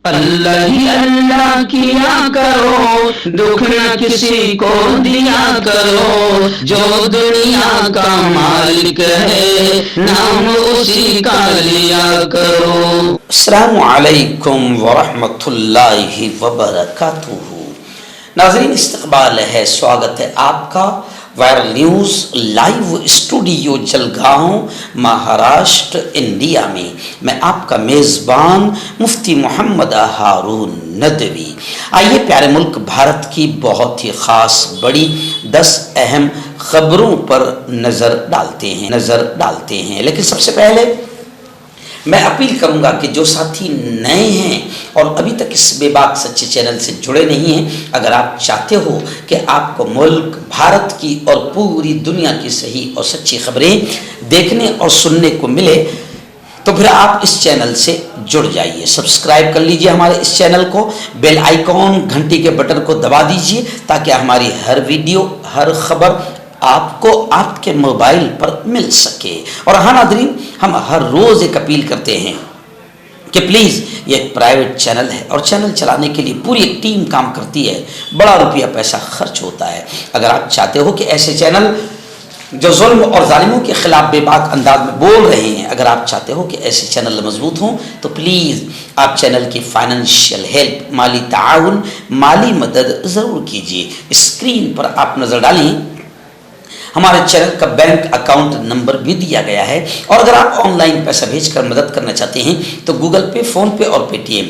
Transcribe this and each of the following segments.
اللہ ہی اللہ کیا کرو، دکھ نہ کسی کو دیا کرو، جو دنیا کا مالک ہے نام اسی کا لیا کرو۔ السلام علیکم ورحمۃ اللہ وبرکاتہ۔ ناظرین، استقبال ہے، سواگت ہے آپ کا viral news live studio Jalgaon, Maharashtra, India میں۔ میں آپ کا میزبان مفتی محمد ہارون ندوی۔ آئیے پیارے ملک بھارت کی بہت ہی خاص بڑی 10 اہم خبروں پر نظر ڈالتے ہیں۔ لیکن سب سے پہلے میں اپیل کروں گا کہ جو ساتھی نئے ہیں اور ابھی تک اس بے باک سچے چینل سے جڑے نہیں ہیں، اگر آپ چاہتے ہو کہ آپ کو ملک بھارت کی اور پوری دنیا کی صحیح اور سچی خبریں دیکھنے اور سننے کو ملے تو پھر آپ اس چینل سے جڑ جائیے، سبسکرائب کر لیجئے ہمارے اس چینل کو، بیل آئیکن گھنٹی کے بٹن کو دبا دیجئے تاکہ ہماری ہر ویڈیو، ہر خبر آپ کو آپ کے موبائل پر مل سکے۔ اور ہاں ناظرین، ہم ہر روز ایک اپیل کرتے ہیں کہ پلیز یہ ایک پرائیویٹ چینل ہے اور چینل چلانے کے لیے پوری ایک ٹیم کام کرتی ہے، بڑا روپیہ پیسہ خرچ ہوتا ہے۔ اگر آپ چاہتے ہو کہ ایسے چینل جو ظلم اور ظالموں کے خلاف بے باک انداز میں بول رہے ہیں، اگر آپ چاہتے ہو کہ ایسے چینل مضبوط ہوں تو پلیز آپ چینل کی فائنینشیل ہیلپ، مالی تعاون، مالی مدد ضرور کیجیے۔ اسکرین پر آپ نظر ڈالیں، ہمارے چینل کا بینک اکاؤنٹ نمبر بھی دیا گیا ہے، اور اگر آپ آن لائن پیسہ بھیج کر مدد کرنا چاہتے ہیں تو گوگل پے، فون پے اور پے ٹی ایم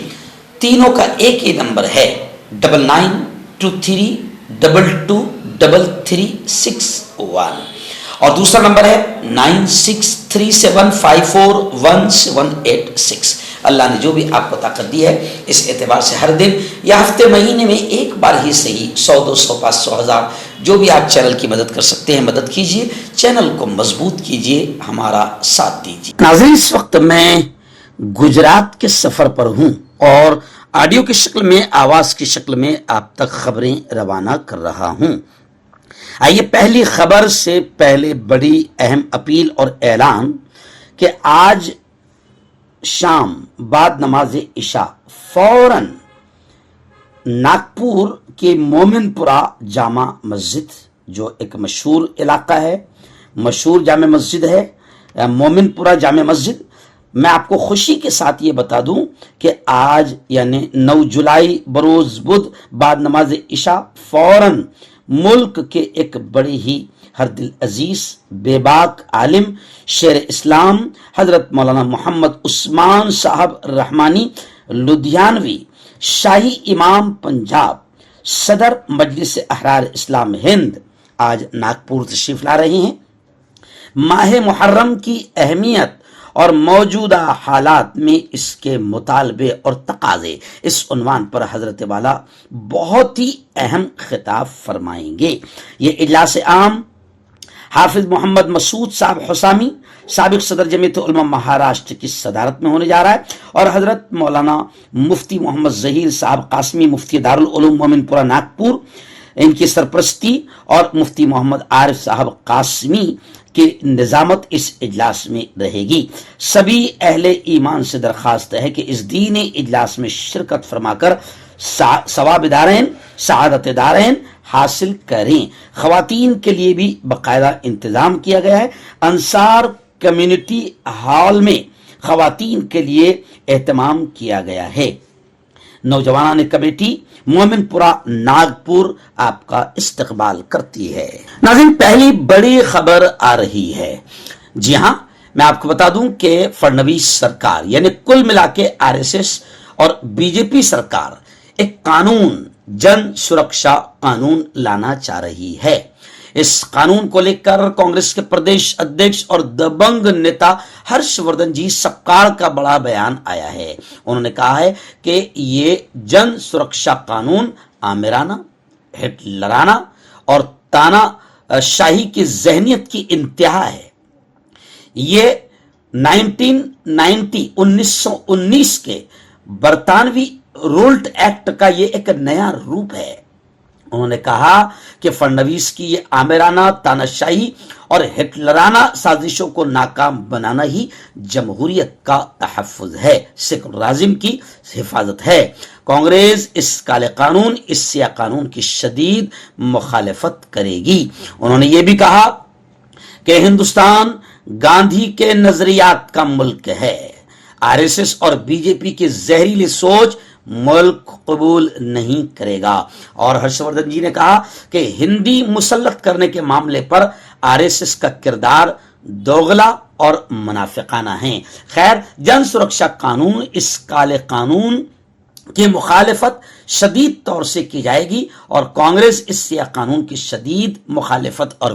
تینوں کا ایک ہی نمبر ہے 9923223361، اور دوسرا نمبر ہے 9637541786۔ اللہ نے جو بھی آپ کو طاقت دی ہے، اس اعتبار سے ہر دن یا ہفتے مہینے میں ایک بار ہی صحیح 100، 200، 500، 1000 جو بھی آپ چینل کی مدد کر سکتے ہیں مدد کیجیے، چینل کو مضبوط کیجیے، ہمارا ساتھ دیجیے۔ ناظرین، اس وقت میں گجرات کے سفر پر ہوں اور آڈیو کی شکل میں، آواز کی شکل میں آپ تک خبریں روانہ کر رہا ہوں۔ آئیے پہلی خبر سے پہلے بڑی اہم اپیل اور اعلان کہ آج شام بعد نماز عشاء فوراً ناگپور کی مومن پورہ جامع مسجد، جو ایک مشہور علاقہ ہے، مشہور جامع مسجد ہے، مومن پورہ جامع مسجد، میں آپ کو خوشی کے ساتھ یہ بتا دوں کہ آج یعنی 9 جولائی بروز بدھ بعد نماز عشاء فوراً ملک کے ایک بڑے ہی ہر دل عزیز بے باک عالم شیر اسلام حضرت مولانا محمد عثمان صاحب رحمانی لدھیانوی، شاہی امام پنجاب، صدر مجلس احرار اسلام ہند، آج ناگپور تشریف لا رہے ہیں۔ ماہ محرم کی اہمیت اور موجودہ حالات میں اس کے مطالبے اور تقاضے، اس عنوان پر حضرت والا بہت ہی اہم خطاب فرمائیں گے۔ یہ اجلاس عام حافظ محمد مسعود صاحب حسامی، سابق صدر جمعیت علماء مہاراشٹر کی صدارت میں ہونے جا رہا ہے، اور حضرت مولانا مفتی محمد ظہیر صاحب قاسمی، مفتی دارالعلوم مومن پورہ ناگپور، ان کی سرپرستی، اور مفتی محمد عارف صاحب قاسمی کی نظامت اس اجلاس میں رہے گی۔ سبھی اہل ایمان سے درخواست ہے کہ اس دینی اجلاس میں شرکت فرما کر ثواب دارین، سعادت دارین حاصل کریں۔ خواتین کے لیے بھی باقاعدہ انتظام کیا گیا ہے، انصار کمیونٹی ہال میں خواتین کے لیے اہتمام کیا گیا ہے۔ نوجوانان کمیٹی مومن پورہ ناگپور آپ کا استقبال کرتی ہے۔ ناظرین، پہلی بڑی خبر آ رہی ہے، جی ہاں، میں آپ کو بتا دوں کہ فڑنویس سرکار یعنی کل ملا کے RSS اور BJP سرکار ایک قانون، جن سرکشا قانون لانا چاہ رہی ہے۔ اس قانون کو لے کر کانگریس کے پردیش ادھیکش اور دبنگ نیتا ہرش وردھن جی سپکاڑ کا بڑا بیان آیا ہے۔ انہوں نے کہا ہے کہ یہ جن سرکشا قانون آمرانہ، ہٹلرانہ اور تانا شاہی کی ذہنیت کی انتہا ہے۔ یہ 1919 کے برطانوی رولٹ ایکٹ کا یہ ایک نیا روپ ہے۔ انہوں نے کہا کہ فڑنویس کی یہ آمرانہ تاناشاہی اور ہٹلرانہ سازشوں کو ناکام بنانا ہی جمہوریت کا تحفظ ہے، سیکولرازم کی حفاظت ہے۔ کانگریس اس کالے قانون، اس سیاہ قانون کی شدید مخالفت کرے گی۔ انہوں نے یہ بھی کہا کہ ہندوستان گاندھی کے نظریات کا ملک ہے، آر ایس ایس اور بی جے پی کی زہریلی سوچ ملک قبول نہیں کرے گا۔ اور ہرش وردھن جی نے کہا کہ ہندی مسلط کرنے کے معاملے پر آر ایس ایس کا کردار دوغلا اور منافقانہ ہے۔ خیر، جن سرکشا قانون، اس کالے قانون کی مخالفت شدید طور سے کی جائے گی اور کانگریس اس سیاہ قانون کی شدید مخالفت اور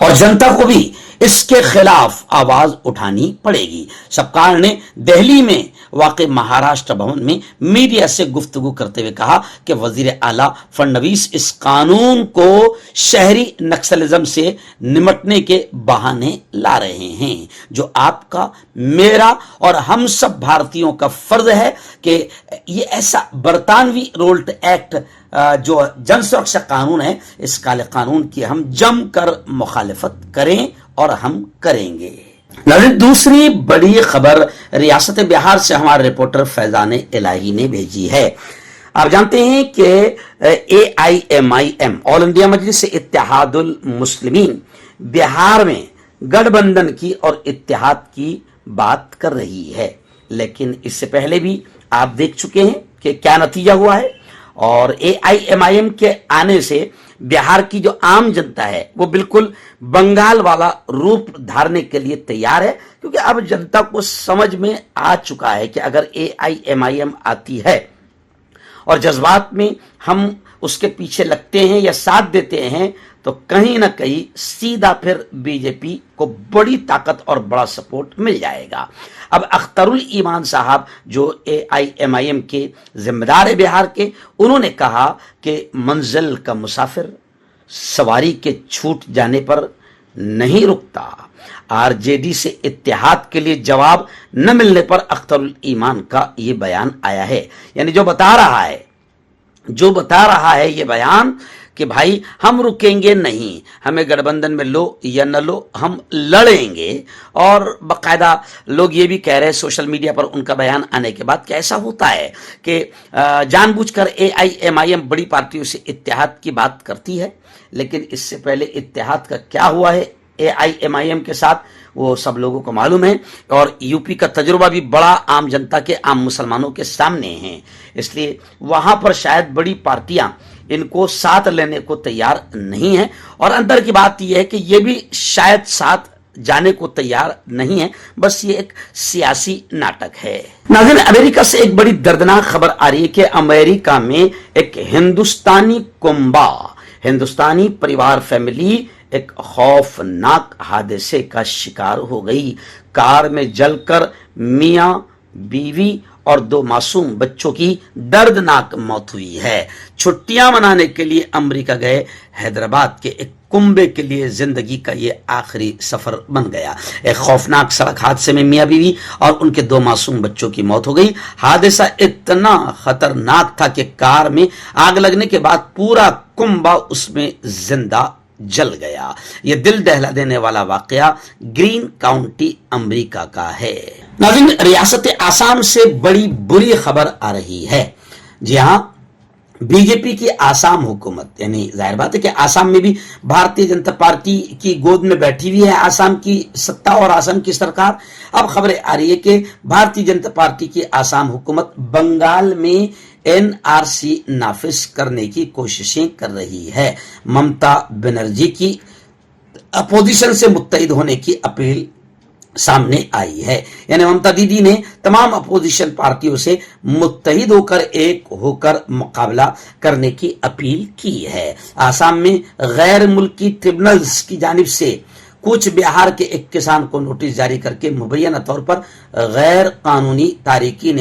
اور جنتا کو بھی اس کے خلاف آواز اٹھانی پڑے گی۔ سبکار نے دہلی میں واقع مہاراشٹر بھون میں میڈیا سے گفتگو کرتے ہوئے کہا کہ وزیر اعلیٰ فڑنویس اس قانون کو شہری نکسلزم سے نمٹنے کے بہانے لا رہے ہیں، جو آپ کا، میرا اور ہم سب بھارتیوں کا فرض ہے کہ یہ ایسا برطانوی رولٹ ایکٹ جو جن سرکشا قانون ہے، اس کالے قانون کی ہم جم کر مخالفت کریں اور ہم کریں گے۔ دوسری بڑی خبر ریاست بہار سے ہمارے رپورٹر فیضان الہی نے بھیجی ہے۔ آپ جانتے ہیں کہ A I M I M all India Majlis Ittehad المسلمین بہار میں گٹھ بندھن کی اور اتحاد کی بات کر رہی ہے، لیکن اس سے پہلے بھی آپ دیکھ چکے ہیں کہ کیا نتیجہ ہوا ہے، اور اے آئی ایم آئی ایم کے آنے سے بہار کی جو عام جنتا ہے وہ بالکل بنگال والا روپ دھارنے کے لیے تیار ہے، کیونکہ اب جنتا کو سمجھ میں آ چکا ہے کہ اگر اے آئی ایم آئی ایم آتی ہے اور جذبات میں ہم اس کے پیچھے لگتے ہیں یا ساتھ دیتے ہیں تو کہیں نہ کہیں سیدھا پھر بی جے پی کو بڑی طاقت اور بڑا سپورٹ مل جائے گا۔ اب اختر الایمان صاحب جو اے آئی ایم آئی ایم کے ذمہ دار ہے بہار کے، انہوں نے کہا کہ منزل کا مسافر سواری کے چھوٹ جانے پر نہیں رکتا۔ آر جے ڈی سے اتحاد کے لیے جواب نہ ملنے پر اختر الایمان کا یہ بیان آیا ہے، یعنی جو بتا رہا ہے یہ بیان کہ بھائی ہم رکیں گے نہیں، ہمیں گٹھ بندھن میں لو یا نہ لو ہم لڑیں گے۔ اور باقاعدہ لوگ یہ بھی کہہ رہے ہیں سوشل میڈیا پر ان کا بیان آنے کے بعد کہ ایسا ہوتا ہے کہ جان بوجھ کر اے آئی ایم آئی ایم بڑی پارٹیوں سے اتحاد کی بات کرتی ہے، لیکن اس سے پہلے اتحاد کا کیا ہوا ہے اے آئی ایم آئی ایم کے ساتھ وہ سب لوگوں کو معلوم ہے، اور یو پی کا تجربہ بھی بڑا عام جنتا کے، عام مسلمانوں کے سامنے ہیں، اس لیے وہاں پر شاید بڑی پارٹیاں ان کو ساتھ لینے کو تیار نہیں ہیں، اور اندر کی بات یہ ہے کہ یہ بھی شاید ساتھ جانے کو تیار نہیں ہے، بس یہ ایک سیاسی ناٹک ہے۔ ناظرین، امریکہ سے ایک بڑی دردناک خبر آ رہی ہے کہ امریکہ میں ایک ہندوستانی کنبہ، ہندوستانی پریوار فیملی ایک خوفناک حادثے کا شکار ہو گئی۔ کار میں جل کر میاں، بیوی اور 2 معصوم بچوں کی دردناک موت ہوئی ہے۔ چھٹیاں منانے کے لیے امریکہ گئے حیدرآباد کے ایک کنبے کے لیے زندگی کا یہ آخری سفر بن گیا۔ ایک خوفناک سڑک حادثے میں میاں بیوی اور ان کے 2 معصوم بچوں کی موت ہو گئی۔ حادثہ اتنا خطرناک تھا کہ کار میں آگ لگنے کے بعد پورا کنبہ اس میں زندہ جل گیا۔ یہ دل دہلا دینے والا واقعہ گرین کاؤنٹی امریکہ کا ہے۔ ناظرین، ریاست آسام سے بڑی بری خبر آ رہی ہے۔ جی ہاں، بی جے پی کی آسام حکومت، یعنی ظاہر بات ہے کہ آسام میں بھی بھارتیہ جنتا پارٹی کی گود میں بیٹھی ہوئی ہے آسام کی ستا اور آسام کی سرکار۔ اب خبریں آ رہی ہے کہ بھارتیہ جنتا پارٹی کی آسام حکومت بنگال میں این آر سی نافذ کرنے کی کوششیں کر رہی ہے۔ ممتا بنرجی کی اپوزیشن سے متحد ہونے کی اپیل سامنے آئی ہے، یعنی ممتا دیدی نے تمام اپوزیشن پارٹیوں سے متحد ہو کر ایک ہو کر مقابلہ کرنے کی اپیل کی ہے۔ آسام میں غیر ملکی ٹریبونلز کی جانب سے کوچ بہار کے ایک کسان کو نوٹس جاری کر کے مبینہ طور پر غیر قانونی تارکین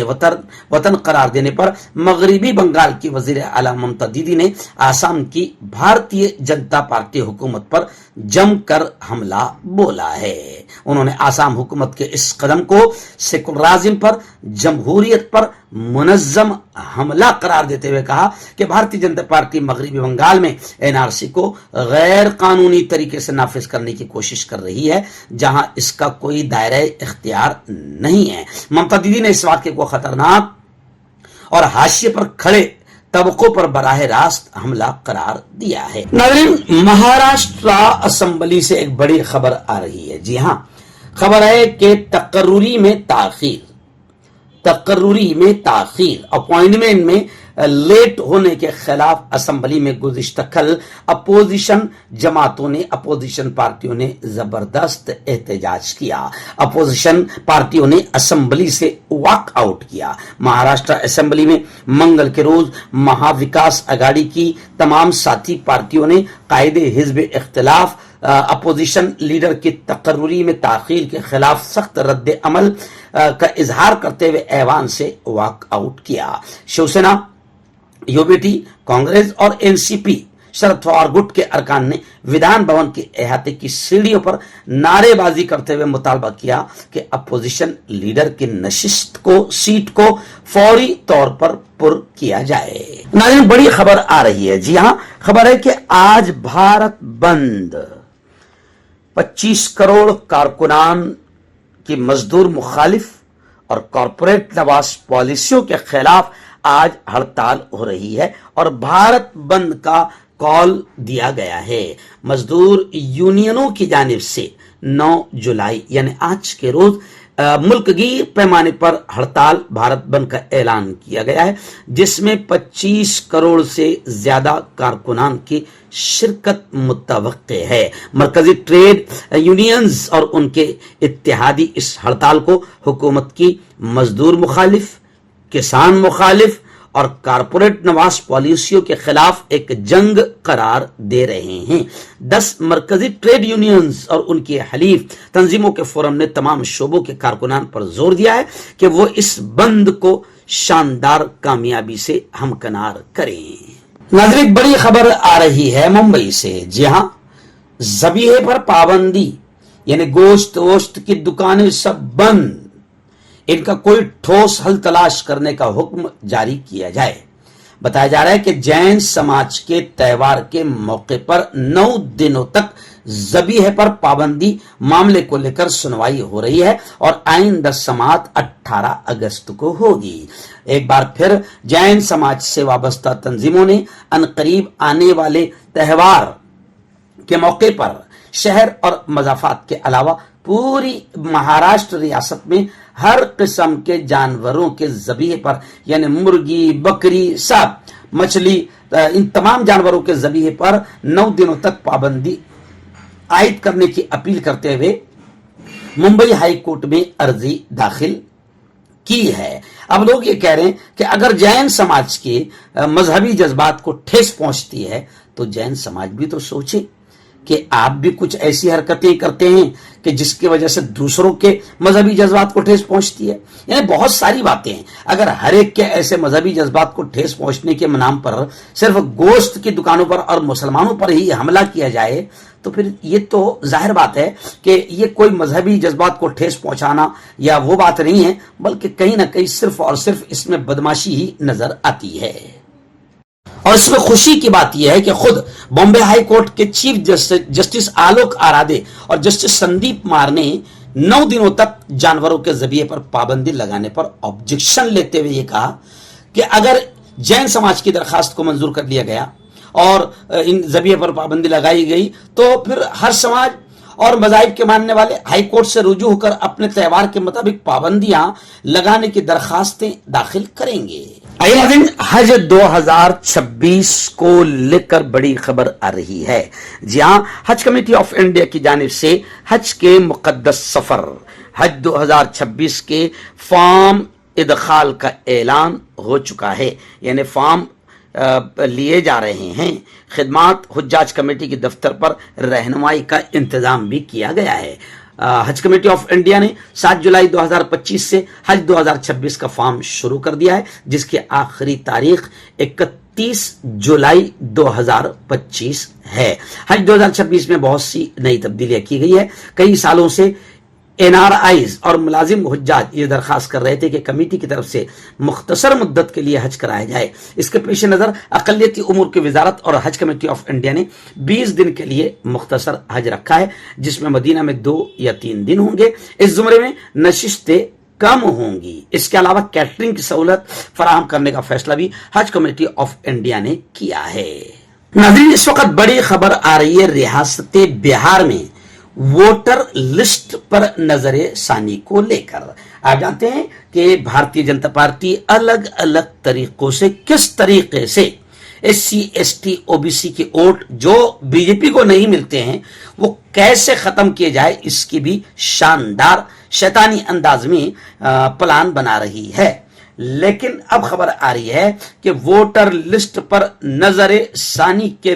وطن قرار دینے پر مغربی بنگال کی وزیر اعلیٰ ممتا دیدی نے آسام کی بھارتیہ جنتا پارٹی حکومت پر جم کر حملہ بولا ہے۔ انہوں نے آسام حکومت کے اس قدم کو سیکولرازم پر، جمہوریت پر، منظم حملہ قرار دیتے ہوئے کہا کہ بھارتیہ جنتا پارٹی مغربی بنگال میں NRC کو غیر قانونی طریقے سے نافذ کرنے کی کوشش کر رہی ہے جہاں اس کا کوئی دائرہ اختیار نہیں ہے۔ ممتا دیدی نے اس واقعے کو خطرناک اور حاشیے پر کھڑے طبقوں پر براہ راست حملہ قرار دیا ہے۔ ناظرین، مہاراشٹرا اسمبلی سے ایک بڑی خبر آ رہی ہے۔ جی ہاں، خبر ہے کہ تقرری میں اپوائنٹمنٹ میں لیٹ ہونے کے خلاف اسمبلی میں گزشتہ کل اپوزیشن جماعتوں نے اپوزیشن پارٹیوں نے زبردست احتجاج کیا۔ اپوزیشن پارٹیوں نے اسمبلی سے واک آؤٹ کیا۔ مہاراشٹر اسمبلی میں منگل کے روز مہا وکاس اگاڑی کی تمام ساتھی پارٹیوں نے قائد حزب اختلاف اپوزیشن لیڈر کی تقرری میں تاخیر کے خلاف سخت رد عمل کا اظہار کرتے ہوئے ایوان سے واک آؤٹ کیا۔ شیوسینا، UBT، کانگریس اور NCP شرد پوار گٹ کے ارکان نے ودھان بھون کے احاطے کی سیڑھیوں پر نعرے بازی کرتے ہوئے مطالبہ کیا کہ اپوزیشن لیڈر کی سیٹ کو فوری طور پر پر کیا جائے۔ ناظرین، بڑی خبر آ رہی ہے۔ جی ہاں، خبر ہے کہ آج بھارت بند 25 کروڑ کارکنان کی مزدور مخالف اور کارپوریٹ نواز پالیسیوں کے خلاف آج ہڑتال ہو رہی ہے اور بھارت بند کا کال دیا گیا ہے۔ مزدور یونینوں کی جانب سے 9 جولائی یعنی آج کے روز ملک گیر پیمانے پر ہڑتال بھارت بند کا اعلان کیا گیا ہے، جس میں 25 کروڑ سے زیادہ کارکنان کی شرکت متوقع ہے۔ مرکزی ٹریڈ یونینز اور ان کے اتحادی اس ہڑتال کو حکومت کی مزدور مخالف، کسان مخالف اور کارپوریٹ نواز پالیسیوں کے خلاف ایک جنگ قرار دے رہے ہیں۔ 10 مرکزی ٹریڈ یونینز اور ان کی حلیف تنظیموں کے فورم نے تمام شعبوں کے کارکنان پر زور دیا ہے کہ وہ اس بند کو شاندار کامیابی سے ہمکنار کریں۔ ناظرین، بڑی خبر آ رہی ہے ممبئی سے۔ جی ہاں، ذبیحے پر پابندی یعنی گوشت کی دکانیں سب بند، ان کا کوئی ٹھوس حل تلاش کرنے کا حکم جاری کیا جائے۔ بتایا جا رہا ہے کہ جین سماج کے تہوار کے موقع پر 9 دنوں تک ذبیحے پر پابندی معاملے کو لے کر سنوائی ہو رہی ہے اور آئندہ سماعت 18 اگست کو ہوگی۔ ایک بار پھر جین سماج سے وابستہ تنظیموں نے عنقریب آنے والے تہوار کے موقع پر شہر اور مضافات کے علاوہ پوری مہاراشٹر ریاست میں ہر قسم کے جانوروں کے ذبیحے پر یعنی مرغی، بکری، سب مچھلی، ان تمام جانوروں کے ذبیحے پر 9 دنوں تک پابندی عائد کرنے کی اپیل کرتے ہوئے ممبئی ہائی کورٹ میں عرضی داخل کی ہے۔ اب لوگ یہ کہہ رہے ہیں کہ اگر جین سماج کے مذہبی جذبات کو ٹھیس پہنچتی ہے تو جین سماج بھی تو سوچے کہ آپ بھی کچھ ایسی حرکتیں کرتے ہیں کہ جس کی وجہ سے دوسروں کے مذہبی جذبات کو ٹھیس پہنچتی ہے۔ یعنی بہت ساری باتیں ہیں، اگر ہر ایک کے ایسے مذہبی جذبات کو ٹھیس پہنچنے کے نام پر صرف گوشت کی دکانوں پر اور مسلمانوں پر ہی حملہ کیا جائے تو پھر یہ تو ظاہر بات ہے کہ یہ کوئی مذہبی جذبات کو ٹھیس پہنچانا یا وہ بات نہیں ہے، بلکہ کہیں نہ کہیں صرف اور صرف اس میں بدماشی ہی نظر آتی ہے۔ اور اس میں خوشی کی بات یہ ہے کہ خود بامبے ہائی کورٹ کے چیف جسٹس آلوک آرادے اور جسٹس سندیپ مار نے 9 دنوں تک جانوروں کے ذبیحے پر پابندی لگانے پر آبجیکشن لیتے ہوئے یہ کہا کہ اگر جین سماج کی درخواست کو منظور کر لیا گیا اور ان ذبیحے پر پابندی لگائی گئی تو پھر ہر سماج اور مذاہب کے ماننے والے ہائی کورٹ سے رجوع ہو کر اپنے تہوار کے مطابق پابندیاں لگانے کی درخواستیں داخل کریں گے۔ حج 2026 کو لے کر بڑی خبر آ رہی ہے۔ جی ہاں، حج کمیٹی آف انڈیا کی جانب سے حج کے مقدس سفر حج 2026 کے فارم ادخال کا اعلان ہو چکا ہے، یعنی فارم لیے جا رہے ہیں۔ خدمات حجاج کمیٹی کے دفتر پر رہنمائی کا انتظام بھی کیا گیا ہے۔ حج کمیٹی آف انڈیا نے 7 جولائی 2025 سے حج 2026 کا فارم شروع کر دیا ہے، جس کی آخری تاریخ 31 جولائی 2025 ہے۔ حج 2026 میں بہت سی نئی تبدیلیاں کی گئی ہے۔ کئی سالوں سے NRIs اور ملازم حجاج یہ درخواست کر رہے تھے کہ کمیٹی کی طرف سے مختصر مدت کے لیے حج کرایا جائے. اس کے پیش نظر اقلیتی امور کی وزارت اور حج کمیٹی آف انڈیا نے 20 دن کے لیے مختصر حج رکھا ہے، جس میں مدینہ میں 2 یا 3 دن ہوں گے. اس زمرے میں نشستیں کم ہوں گی. اس کے علاوہ کیٹرنگ کی سہولت فراہم کرنے کا فیصلہ بھی حج کمیٹی آف انڈیا نے کیا ہے. ناظرین، اس وقت بڑی خبر آ رہی ہے ریاست بہار میں ووٹر لسٹ پر نظر ثانی کو لے کر. آپ جانتے ہیں کہ بھارتیہ جنتا پارٹی الگ الگ طریقوں سے کس طریقے سے SC ST OBC کے ووٹ جو بی جے پی کو نہیں ملتے ہیں وہ کیسے ختم کیے جائے اس کی بھی شاندار شیطانی انداز میں پلان بنا رہی ہے. لیکن اب خبر آ رہی ہے کہ ووٹر لسٹ پر نظر ثانی کے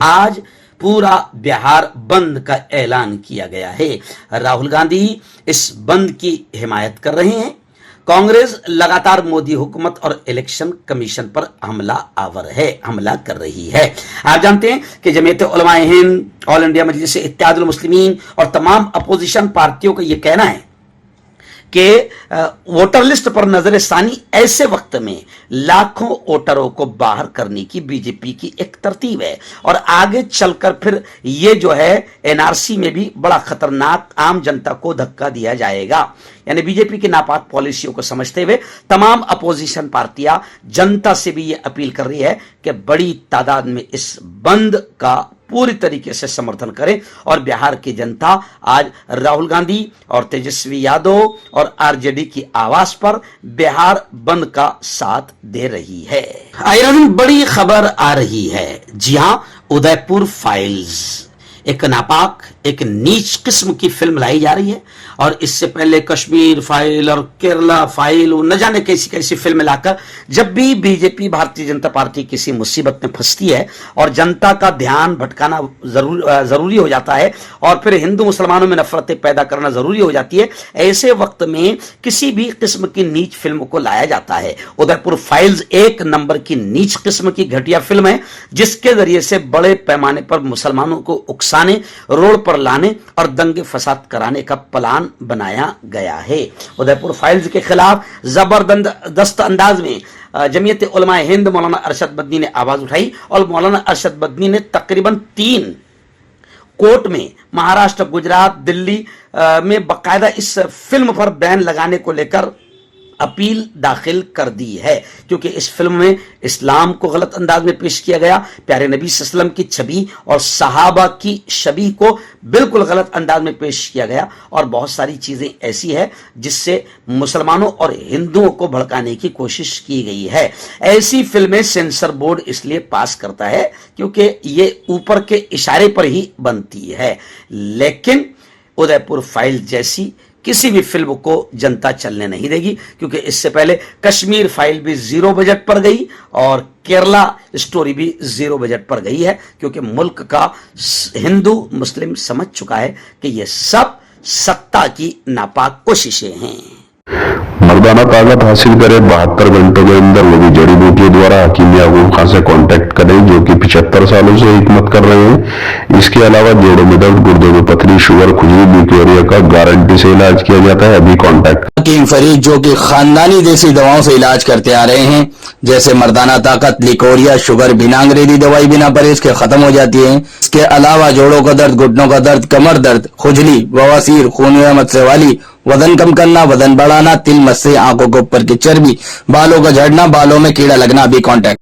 آج پورا بہار بند کا اعلان کیا گیا ہے. راہل گاندھی اس بند کی حمایت کر رہے ہیں. کانگریس لگاتار مودی حکومت اور الیکشن کمیشن پر حملہ کر رہی ہے. آپ جانتے ہیں کہ جمعیت علماء ہند، آل انڈیا مجلس اتحاد المسلمین اور تمام اپوزیشن پارٹیوں کا یہ کہنا ہے کہ ووٹر لسٹ پر نظر ثانی ایسے وقت میں لاکھوں ووٹروں کو باہر کرنے کی بی جے پی کی ایک ترتیب ہے، اور آگے چل کر پھر یہ جو ہے NRC میں بھی بڑا خطرناک عام جنتا کو دھکا دیا جائے گا. یعنی بی جے پی کی ناپاک پالیسیوں کو سمجھتے ہوئے تمام اپوزیشن پارٹیاں جنتا سے بھی یہ اپیل کر رہی ہے کہ بڑی تعداد میں اس بند کا پوری طریقے سے سمرتھن کریں. اور بہار کی جنتا آج راہل گاندھی اور تیجسوی یادو اور RJD کی آواز پر بہار بند کا ساتھ دے رہی ہے. آئرن بڑی خبر آ رہی ہے. جی ہاں، ادے پور فائلز ایک ناپاک ایک نیچ قسم کی فلم لائی جا رہی ہے، اور اس سے پہلے کشمیر فائل اور کیرلا فائل نہ جانے کیسی کیسی فلمیں لا کر جب بھی بی جے پی بھارتیہ جنتا پارٹی کسی مصیبت میں پھنستی ہے اور جنتا کا دھیان بھٹکانا ضروری ہو جاتا ہے اور پھر ہندو مسلمانوں میں نفرتیں پیدا کرنا ضروری ہو جاتی ہے، ایسے وقت میں کسی بھی قسم کی نیچ فلم کو لایا جاتا ہے. ادے پور فائلز ایک نمبر کی نیچ قسم کی گھٹیا فلم ہے جس کے ذریعے سے بڑے پیمانے پر مسلمانوں کو اکسانے، روڈ پر لانے اور دنگے فساد کرانے کا پلان بنایا گیا ہے. ادے پور فائلز کے خلاف زبردست انداز میں جمعیت علماء ہند مولانا ارشد مدنی نے آواز اٹھائی، اور مولانا ارشد مدنی نے تقریباً 3 کورٹ میں مہاراشٹر، گجرات، دلی میں باقاعدہ اس فلم پر بین لگانے کو لے کر اپیل داخل کر دی ہے، کیونکہ اس فلم میں اسلام کو غلط انداز میں پیش کیا گیا، پیارے نبی صلی اللہ علیہ وسلم کی چھبی اور صحابہ کی شبیہ کو بالکل غلط انداز میں پیش کیا گیا، اور بہت ساری چیزیں ایسی ہے جس سے مسلمانوں اور ہندوؤں کو بھڑکانے کی کوشش کی گئی ہے. ایسی فلمیں سینسر بورڈ اس لیے پاس کرتا ہے کیونکہ یہ اوپر کے اشارے پر ہی بنتی ہے. لیکن ادے پور فائل جیسی کسی بھی فلم کو جنتا چلنے نہیں دے گی، کیونکہ اس سے پہلے کشمیر فائل بھی 0 بجٹ پر گئی اور کیرلا اسٹوری بھی 0 بجٹ پر گئی ہے، کیونکہ ملک کا ہندو مسلم سمجھ چکا ہے کہ یہ سب ستا کی ناپاک کوششیں ہیں. مردانہ طاقت حاصل کرے 72 گھنٹوں کے اندر، وہ بھی جڑی بوٹیوں دوارا حکیم یعقوب خان سے کانٹیکٹ کریں جو کہ 75 سالوں سے حکمت کر رہے ہیں. اس کے علاوہ جوڑوں میں درد، گردوں میں پتھری، شوگر، کھجلی، لیکوریا کا گارنٹی سے علاج کیا جاتا ہے. ابھی کانٹیکٹ حکیم فرید جو کہ خاندانی دیسی دواؤں سے علاج کرتے آ رہے ہیں، جیسے مردانہ طاقت، لیکوریا، شوگر بنا انگریزی دوائی بنا پرہیز کے ختم ہو جاتی ہے. اس کے علاوہ جوڑوں کا درد، گھٹنوں کا درد، کمر درد، کھجلی، بواسیر، خون میں مسے والی، وزن کم کرنا، وزن بڑھانا، تل مسے، آنکھوں کے اوپر کی چربی، بالوں کا جھڑنا، بالوں میں کیڑا لگنا. ابھی کانٹیکٹ